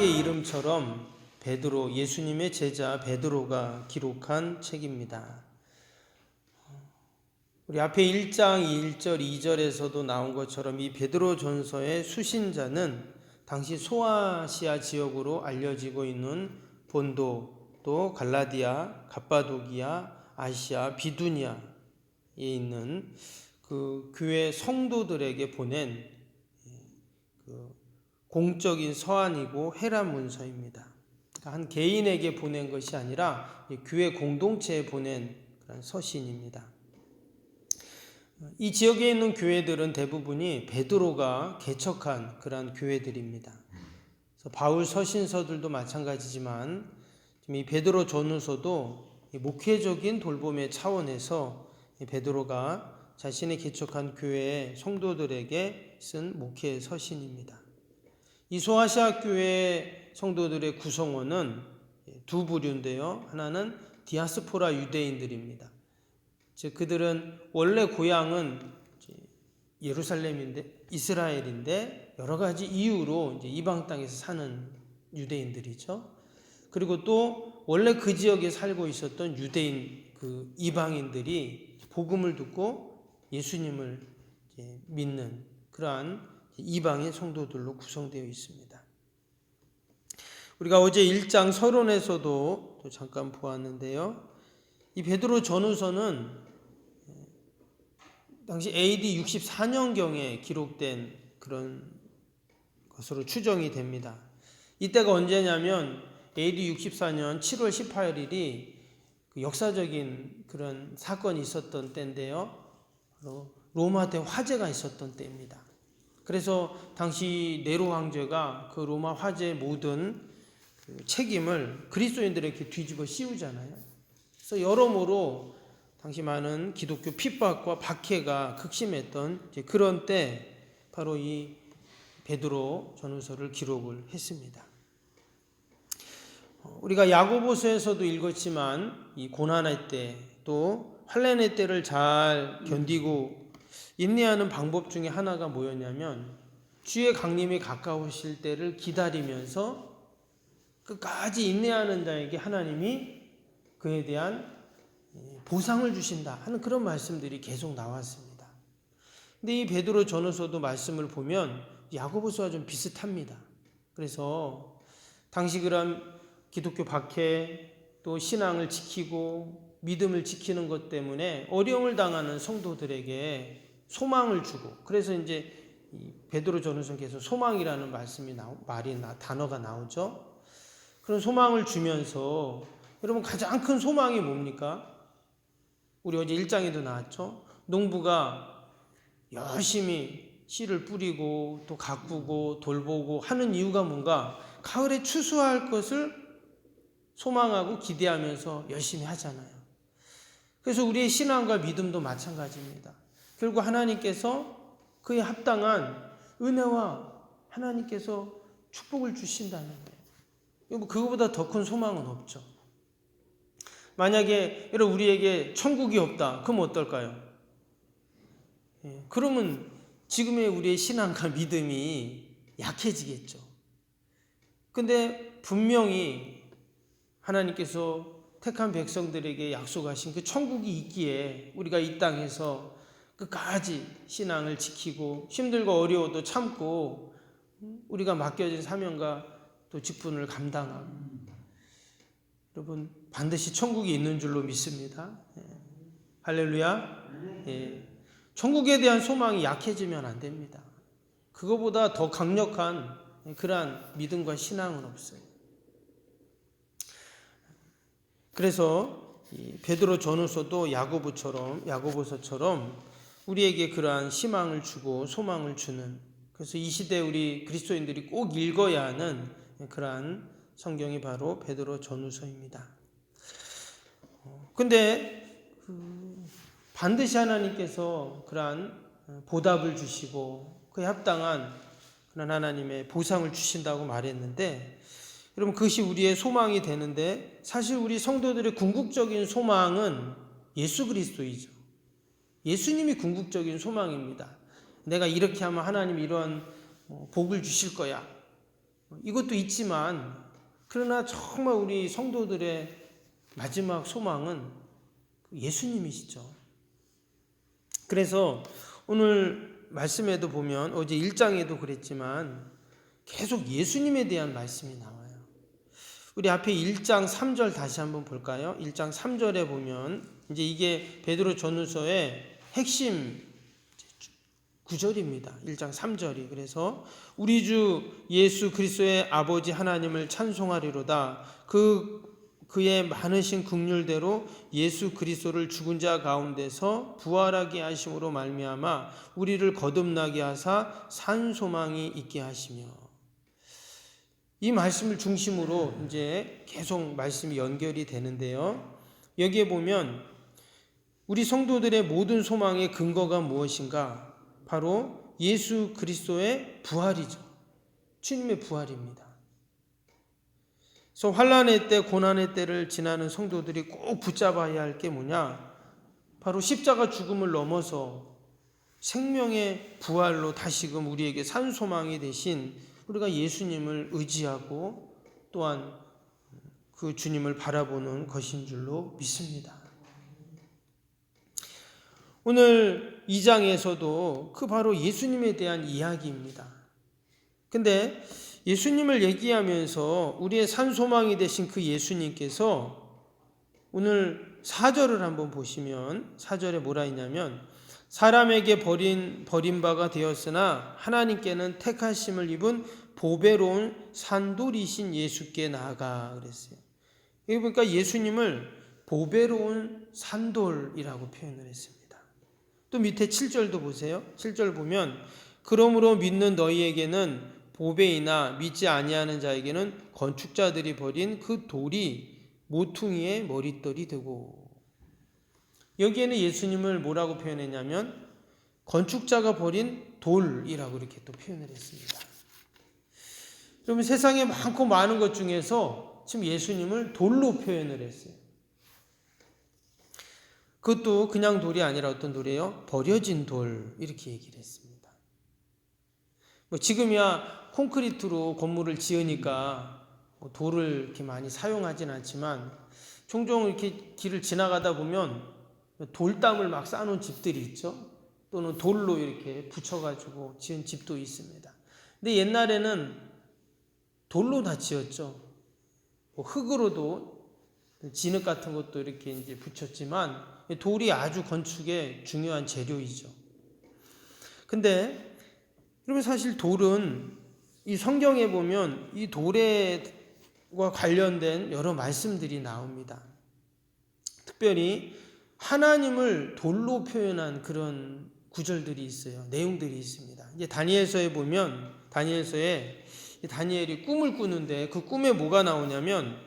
자기의 이름처럼 베드로, 예수님의 제자 베드로가 기록한 책입니다. 우리 앞에 1장 1절 2절에서도 나온 것처럼 이 베드로 전서의 수신자는 당시 소아시아 지역으로 알려지고 있는 본도, 또 갈라디아, 갑바도기아, 아시아, 비두니아에 있는 그 교회 성도들에게 보낸 그 공적인 서한이고 해란 문서입니다. 그러니까 한 개인에게 보낸 것이 아니라 교회 공동체에 보낸 그런 서신입니다. 이 지역에 있는 교회들은 대부분이 베드로가 개척한 그런 교회들입니다. 그래서 바울 서신서들도 마찬가지지만 이 베드로 전후서도 목회적인 돌봄의 차원에서 베드로가 자신의 개척한 교회의 성도들에게 쓴 목회 서신입니다. 이 소아시아 교회 성도들의 구성원은 두 부류인데요. 하나는 디아스포라 유대인들입니다. 즉 그들은 원래 고향은 예루살렘인데 이스라엘인데 여러 가지 이유로 이제 이방 땅에서 사는 유대인들이죠. 그리고 또 원래 그 지역에 살고 있었던 유대인 그 이방인들이 복음을 듣고 예수님을 믿는 그러한 이방의 성도들로 구성되어 있습니다. 우리가 어제 1장 서론에서도 또 잠깐 보았는데요. 이 베드로 전후서는 당시 AD 64년경에 기록된 그런 것으로 추정이 됩니다. 이때가 언제냐면 AD 64년 7월 18일이 역사적인 그런 사건이 있었던 때인데요. 로마 대 화재가 있었던 때입니다. 그래서 당시 네로 황제가 그 로마 화재의 모든 책임을 그리스도인들에게 뒤집어 씌우잖아요. 그래서 여러모로 당시 많은 기독교 핍박과 박해가 극심했던 그런 때 바로 이 베드로 전후서를 기록을 했습니다. 우리가 야고보서에서도 읽었지만 이 고난의 때 또 환난의 때를 잘 견디고 인내하는 방법 중에 하나가 뭐였냐면 주의 강림이 가까우실 때를 기다리면서 끝까지 인내하는 자에게 하나님이 그에 대한 보상을 주신다 하는 그런 말씀들이 계속 나왔습니다. 근데 이 베드로 전후서도 말씀을 보면 야고보서와 좀 비슷합니다. 그래서 당시 그런 기독교 박해 또 신앙을 지키고 믿음을 지키는 것 때문에 어려움을 당하는 성도들에게 소망을 주고 그래서 이제 이 베드로 전후서는 계속 소망이라는 단어가 나오죠. 그런 소망을 주면서 여러분 가장 큰 소망이 뭡니까? 우리 어제 1장에도 나왔죠. 농부가 열심히 씨를 뿌리고 또 가꾸고 돌보고 하는 이유가 뭔가 가을에 추수할 것을 소망하고 기대하면서 열심히 하잖아요. 그래서 우리의 신앙과 믿음도 마찬가지입니다. 결국 하나님께서 그에 합당한 은혜와 하나님께서 축복을 주신다는 거예요. 그거보다 더 큰 소망은 없죠. 만약에 여러분 우리에게 천국이 없다. 그럼 어떨까요? 그러면 지금의 우리의 신앙과 믿음이 약해지겠죠. 근데 분명히 하나님께서 택한 백성들에게 약속하신 그 천국이 있기에 우리가 이 땅에서 끝까지 신앙을 지키고 힘들고 어려워도 참고 우리가 맡겨진 사명과 또 직분을 감당하고 여러분 반드시 천국이 있는 줄로 믿습니다. 할렐루야. 천국에 대한 소망이 약해지면 안 됩니다. 그거보다 더 강력한 그러한 믿음과 신앙은 없어요. 그래서 베드로 전후서도 야고보서처럼 우리에게 그러한 희망을 주고 소망을 주는 그래서 이 시대 우리 그리스도인들이 꼭 읽어야 하는 그러한 성경이 바로 베드로 전후서입니다. 근데 반드시 하나님께서 그러한 보답을 주시고 그에 합당한 그런 하나님의 보상을 주신다고 말했는데 여러분 그것이 우리의 소망이 되는데 사실 우리 성도들의 궁극적인 소망은 예수 그리스도이죠. 예수님이 궁극적인 소망입니다. 내가 이렇게 하면 하나님이 이런 복을 주실 거야. 이것도 있지만 그러나 정말 우리 성도들의 마지막 소망은 예수님이시죠. 그래서 오늘 말씀에도 보면 어제 1장에도 그랬지만 계속 예수님에 대한 말씀이 나와요. 우리 앞에 1장 3절 다시 한번 볼까요? 1장 3절에 보면 이제 이게 베드로 전후서의 핵심 구절입니다. 1장 3절이. 그래서 우리 주 예수 그리스도의 아버지 하나님을 찬송하리로다. 그의 많으신 긍휼대로 예수 그리스도를 죽은 자 가운데서 부활하게 하심으로 말미암아 우리를 거듭나게 하사 산 소망이 있게 하시며. 이 말씀을 중심으로 이제 계속 말씀이 연결이 되는데요. 여기에 보면 우리 성도들의 모든 소망의 근거가 무엇인가? 바로 예수 그리스도의 부활이죠. 주님의 부활입니다. 그래서 환난의 때, 고난의 때를 지나는 성도들이 꼭 붙잡아야 할 게 뭐냐? 바로 십자가 죽음을 넘어서 생명의 부활로 다시금 우리에게 산 소망이 되신 우리가 예수님을 의지하고 또한 그 주님을 바라보는 것인 줄로 믿습니다. 오늘 2장에서도 그 바로 예수님에 대한 이야기입니다. 근데 예수님을 얘기하면서 우리의 산 소망이 되신 그 예수님께서 오늘 4절을 한번 보시면 4절에 뭐라 했냐면 사람에게 버림바가 되었으나 하나님께는 택하심을 입은 보배로운 산돌이신 예수께 나아가 그랬어요. 여기 보니까 예수님을 보배로운 산돌이라고 표현을 했습니다. 또 밑에 7절도 보세요. 7절 보면 그러므로 믿는 너희에게는 보배이나 믿지 아니하는 자에게는 건축자들이 버린 그 돌이 모퉁이의 머릿돌이 되고. 여기에는 예수님을 뭐라고 표현했냐면 건축자가 버린 돌이라고 이렇게 또 표현을 했습니다. 그러면 세상에 많고 많은 것 중에서 지금 예수님을 돌로 표현을 했어요. 그것도 그냥 돌이 아니라 어떤 돌이에요? 버려진 돌 이렇게 얘기를 했습니다. 지금이야 콘크리트로 건물을 지으니까 돌을 이렇게 많이 사용하진 않지만 종종 이렇게 길을 지나가다 보면 돌담을 막 쌓아놓은 집들이 있죠. 또는 돌로 이렇게 붙여가지고 지은 집도 있습니다. 근데 옛날에는 돌로 다 지었죠. 흙으로도 진흙 같은 것도 이렇게 이제 붙였지만 돌이 아주 건축의 중요한 재료이죠. 근데 그러면 사실 돌은 이 성경에 보면 이 돌과 관련된 여러 말씀들이 나옵니다. 특별히 하나님을 돌로 표현한 그런 구절들이 있어요. 내용들이 있습니다. 이제 다니엘서에 보면 다니엘서에 다니엘이 꿈을 꾸는데 그 꿈에 뭐가 나오냐면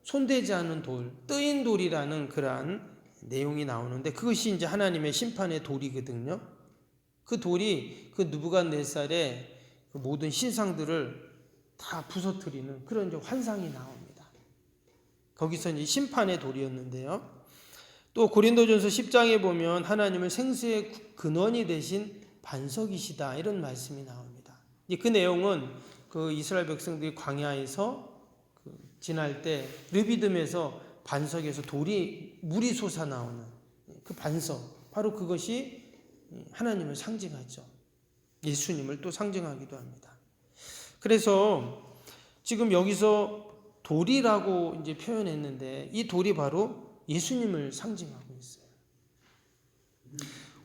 손대지 않은 돌, 뜨인 돌이라는 그러한 내용이 나오는데 그것이 이제 하나님의 심판의 돌이거든요. 그 돌이 그 느부갓네살의 그 모든 신상들을 다 부서뜨리는 그런 이제 환상이 나옵니다. 거기서 이제 심판의 돌이었는데요. 또 고린도전서 10장에 보면 하나님을 생수의 근원이 되신 반석이시다 이런 말씀이 나옵니다. 그 내용은 그 이스라엘 백성들이 광야에서 지날 때 르비딤에서 반석에서 물이 솟아나오는 그 반석, 바로 그것이 하나님을 상징하죠. 예수님을 또 상징하기도 합니다. 그래서 지금 여기서 돌이라고 이제 표현했는데 이 돌이 바로 예수님을 상징하고 있어요.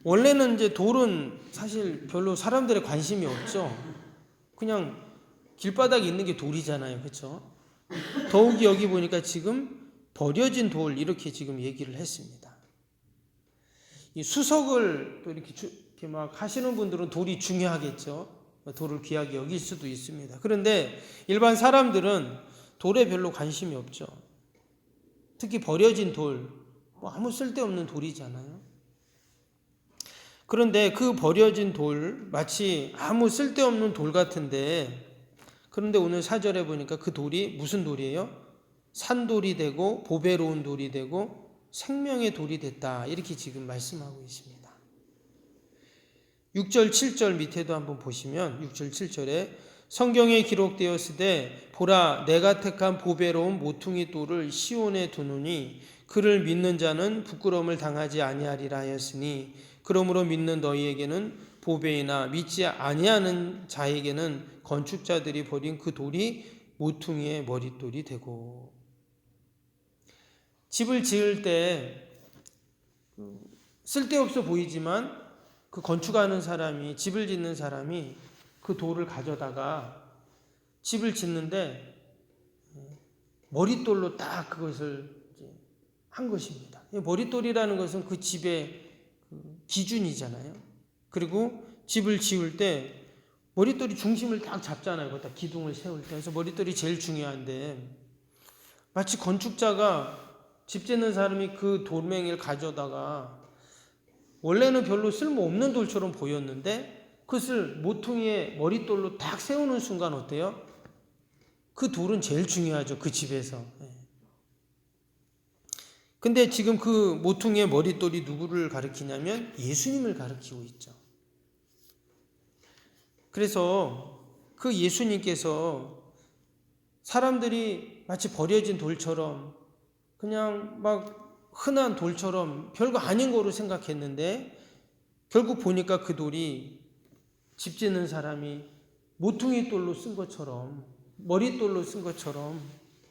원래는 이제 돌은 사실 별로 사람들의 관심이 없죠. 그냥 길바닥에 있는 게 돌이잖아요. 그렇죠? 더욱이 여기 보니까 지금 버려진 돌 이렇게 지금 얘기를 했습니다. 이 수석을 또 이렇게 막 하시는 분들은 돌이 중요하겠죠. 돌을 귀하게 여길 수도 있습니다. 그런데 일반 사람들은 돌에 별로 관심이 없죠. 특히 버려진 돌, 아무 쓸데없는 돌이잖아요. 그런데 그 버려진 돌, 마치 아무 쓸데없는 돌 같은데, 그런데 오늘 4절에 보니까 그 돌이 무슨 돌이에요? 산돌이 되고 보배로운 돌이 되고 생명의 돌이 됐다. 이렇게 지금 말씀하고 있습니다. 6절 7절 밑에도 한번 보시면 6절 7절에 성경에 기록되었으되 보라 내가 택한 보배로운 모퉁이 돌을 시온에 두노니 그를 믿는 자는 부끄러움을 당하지 아니하리라 하였으니 그러므로 믿는 너희에게는 보배이나 믿지 아니하는 자에게는 건축자들이 버린 그 돌이 모퉁이의 머릿돌이 되고. 집을 지을 때 쓸데없어 보이지만 그 건축하는 사람이, 집을 짓는 사람이 그 돌을 가져다가 집을 짓는데 머릿돌로 딱 그것을 한 것입니다. 머릿돌이라는 것은 그 집의 기준이잖아요. 그리고 집을 지을 때 머릿돌이 중심을 딱 잡잖아요. 거기다 기둥을 세울 때. 그래서 머릿돌이 제일 중요한데 마치 건축자가 집 짓는 사람이 그 돌멩이를 가져다가 원래는 별로 쓸모없는 돌처럼 보였는데 그것을 모퉁이의 머릿돌로 딱 세우는 순간 어때요? 그 돌은 제일 중요하죠. 그 집에서. 근데 지금 그 모퉁이의 머릿돌이 누구를 가리키냐면 예수님을 가리키고 있죠. 그래서 그 예수님께서 사람들이 마치 버려진 돌처럼 그냥 막 흔한 돌처럼 별거 아닌 거로 생각했는데 결국 보니까 그 돌이 집 짓는 사람이 모퉁이 돌로 쓴 것처럼, 머릿돌로 쓴 것처럼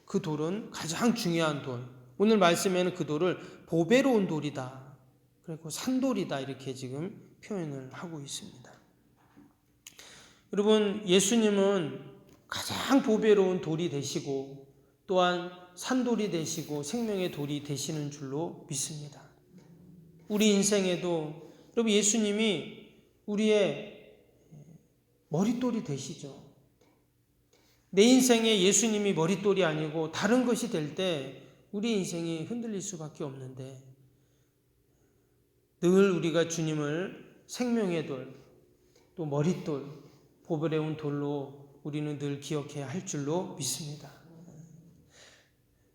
그 돌은 가장 중요한 돌. 오늘 말씀에는 그 돌을 보배로운 돌이다, 그리고 산돌이다 이렇게 지금 표현을 하고 있습니다. 여러분, 예수님은 가장 보배로운 돌이 되시고 또한 산돌이 되시고 생명의 돌이 되시는 줄로 믿습니다. 우리 인생에도 여러분 예수님이 우리의 머릿돌이 되시죠. 내 인생에 예수님이 머릿돌이 아니고 다른 것이 될 때 우리 인생이 흔들릴 수밖에 없는데 늘 우리가 주님을 생명의 돌, 또 머릿돌, 보배로운 돌로 우리는 늘 기억해야 할 줄로 믿습니다.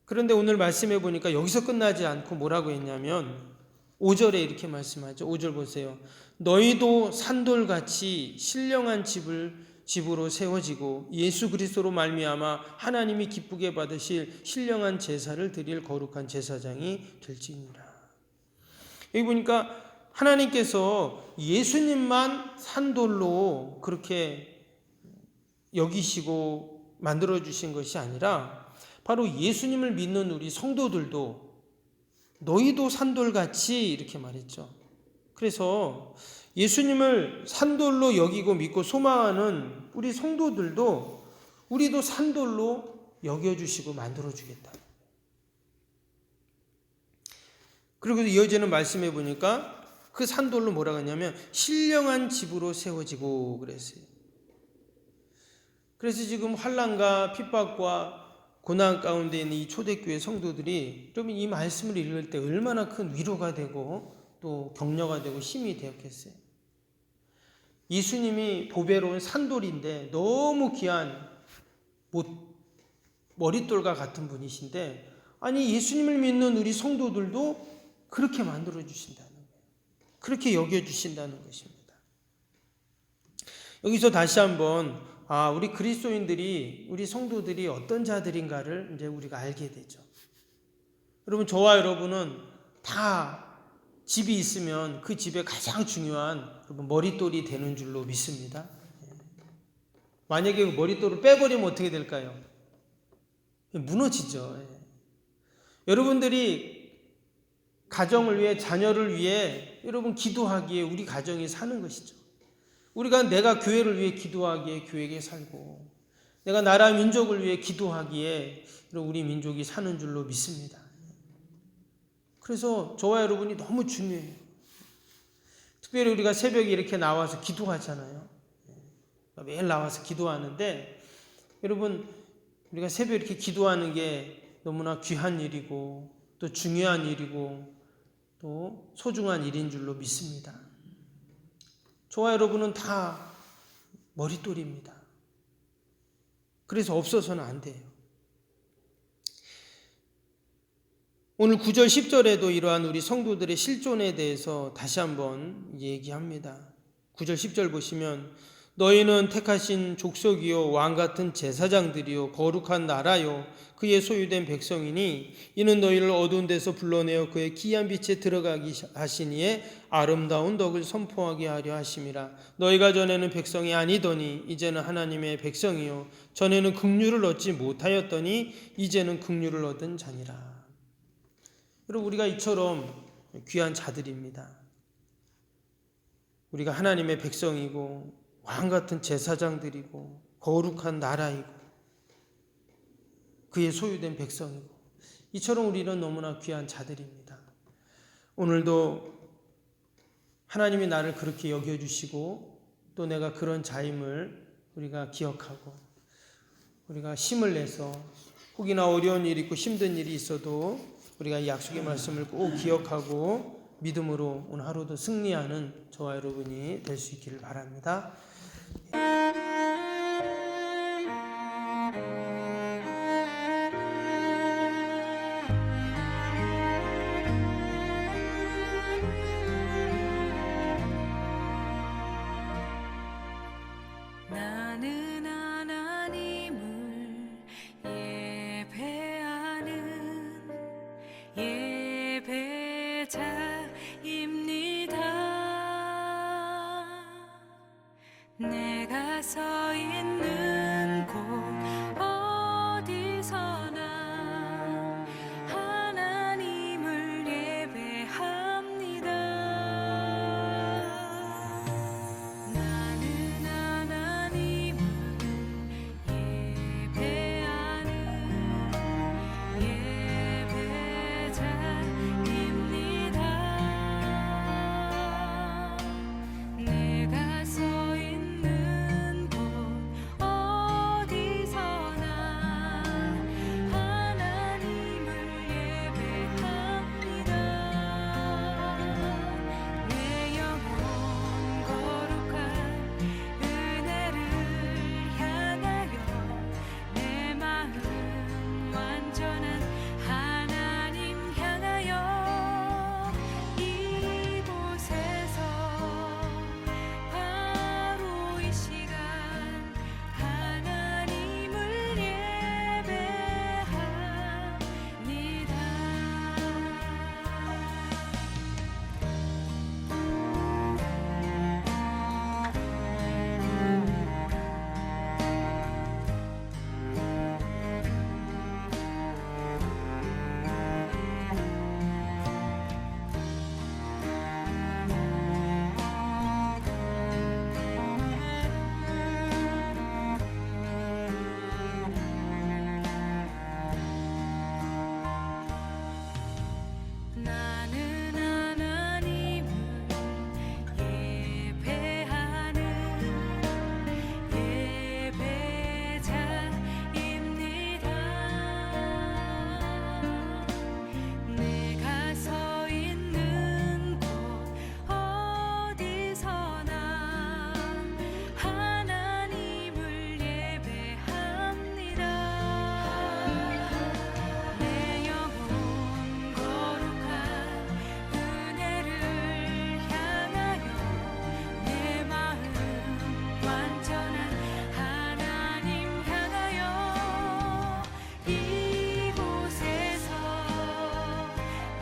그런데 오늘 말씀해 보니까 여기서 끝나지 않고 뭐라고 했냐면 5절에 이렇게 말씀하죠. 5절 보세요. 너희도 산돌같이 신령한 집으로 세워지고 예수 그리스도로 말미암아 하나님이 기쁘게 받으실 신령한 제사를 드릴 거룩한 제사장이 될지니라. 여기 보니까 하나님께서 예수님만 산돌로 그렇게 여기시고 만들어주신 것이 아니라 바로 예수님을 믿는 우리 성도들도 너희도 산돌같이 이렇게 말했죠. 그래서 예수님을 산돌로 여기고 믿고 소망하는 우리 성도들도 우리도 산돌로 여겨주시고 만들어주겠다. 그리고 이어지는 말씀해 보니까 그 산돌로 뭐라고 하냐면 신령한 집으로 세워지고 그랬어요. 그래서 지금 환난과 핍박과 고난 가운데 있는 이 초대교회 성도들이 여러분 이 말씀을 읽을 때 얼마나 큰 위로가 되고 또 격려가 되고 힘이 되었겠어요. 예수님이 보배로운 산돌인데 너무 귀한 머릿돌과 같은 분이신데 아니 예수님을 믿는 우리 성도들도 그렇게 만들어 주신다는 거예요. 그렇게 여겨 주신다는 것입니다. 여기서 다시 한번 우리 그리스도인들이 우리 성도들이 어떤 자들인가를 이제 우리가 알게 되죠. 여러분 저와 여러분은 다 집이 있으면 그 집에 가장 중요한 머릿돌이 되는 줄로 믿습니다. 만약에 그 머릿돌을 빼버리면 어떻게 될까요? 무너지죠. 여러분들이 가정을 위해 자녀를 위해 여러분 기도하기에 우리 가정이 사는 것이죠. 내가 교회를 위해 기도하기에 교회에 살고 내가 나라 민족을 위해 기도하기에 우리 민족이 사는 줄로 믿습니다. 그래서 저와 여러분이 너무 중요해요. 특별히 우리가 새벽에 이렇게 나와서 기도하잖아요. 매일 나와서 기도하는데 여러분 우리가 새벽에 이렇게 기도하는 게 너무나 귀한 일이고 또 중요한 일이고 또 소중한 일인 줄로 믿습니다. 저와 여러분은 다 머릿돌입니다. 그래서 없어서는 안 돼요. 오늘 9절 10절에도 이러한 우리 성도들의 실존에 대해서 다시 한번 얘기합니다. 9절 10절 보시면 너희는 택하신 족속이요 왕 같은 제사장들이요 거룩한 나라요 그의 소유된 백성이니 이는 너희를 어두운 데서 불러내어 그의 기이한 빛에 들어가게 하시니에 아름다운 덕을 선포하게 하려 하심이라. 너희가 전에는 백성이 아니더니 이제는 하나님의 백성이요 전에는 긍휼을 얻지 못하였더니 이제는 긍휼을 얻은 자니라. 여러분, 우리가 이처럼 귀한 자들입니다. 우리가 하나님의 백성이고 왕 같은 제사장들이고 거룩한 나라이고 그의 소유된 백성이고 이처럼 우리는 너무나 귀한 자들입니다. 오늘도 하나님이 나를 그렇게 여겨주시고 또 내가 그런 자임을 우리가 기억하고 우리가 힘을 내서 혹이나 어려운 일이 있고 힘든 일이 있어도 우리가 이 약속의 말씀을 꼭 기억하고 믿음으로 오늘 하루도 승리하는 저와 여러분이 될 수 있기를 바랍니다. 나는 하나님을 예배하는 예배자입니다. 내가 서 있는 곳 어디서나 하나님을 예배합니다. 나는 하나님을 예배하는 예배자입니다. 내가 서 있는 곳 어디서나 하나님을 예배합니다. 내 영혼 거룩한 은혜를 향하여 내 마음 완전한 하나님 향하여 이곳에서 바로 이 시간 하나님을 예배합니다. 나는 하나님을 예배하는 예배자입니다. 내가 서 있는 곳 어디서나 하나님을 예배합니다. 내 영혼 거룩한 은혜를 향하여 내 마음 완전한 하나님 향하여 이곳에서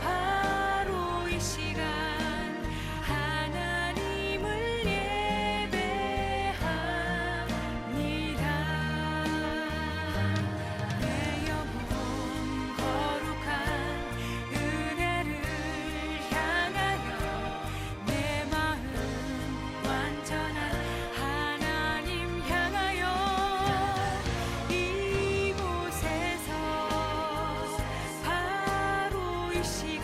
바로 이 시간 하나님을 예배합니다. 내 영혼 거룩한 은혜를 향하여 내 마음 완전한 하나님 향하여 이곳에서 바로 이 시간